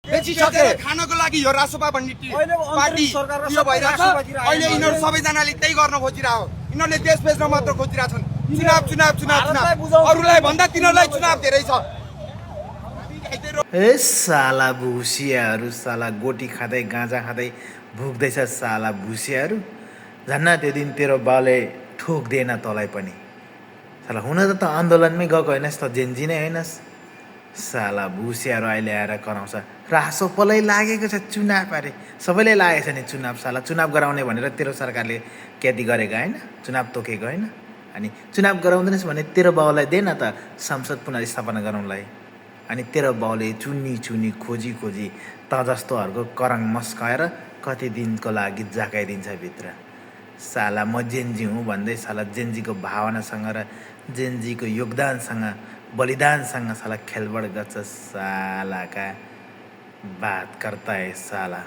बेचिसके खानको लागि यो रासोपा भन्ने पार्टी यो भइरहेछ। अहिले यिनीहरू सबैजनाले त्यही गर्न खोजिरहेको हो। यिनीहरूले देश बेच्न मात्र खोजिरहेका छन्। चुनाव चुनाव चुनाव चुनाव अरूलाई भन्दा तिनीहरूलाई चुनाव धेरै छ। ए साला भुसियाहरू, साला गोटी खाँदै गाँजा खाँदै भुक्दैछ साला भुसियाहरू। झन् त्यो दिन तेरो बाउले ठोक्दिएन तँलाई पनि। साला हुन त आन्दोलनमै गएको होइनस् त, जेन्जी नै होइनस्। साला भुसियाहरू अहिले आएर कराउँछ रासोपालाई लागेको छ चुनाव। अरे सबैले लागेको छ नि चुनाव। साला चुनाव गराउने भनेर तेरो सरकारले क्याति गरेको होइन, चुनाव तोकेको होइन। अनि चुनाव गराउँदैनस् भने तेरो बाउलाई दे न त संसद पुनर्स्थापना गराउनलाई। अनि तेरो बाउले चुनी खोजी त जस्तोहरूको करङ मस्काएर कति दिनको लागि जागाइदिन्छ भित्र। साला म जेन्जी हुँ भन्दै साला जेन्जीको भावनासँग र जेन्जीको योगदानसँग बलिदानसँग साला खेलबड गर्छ। सालाका बात करता है साला।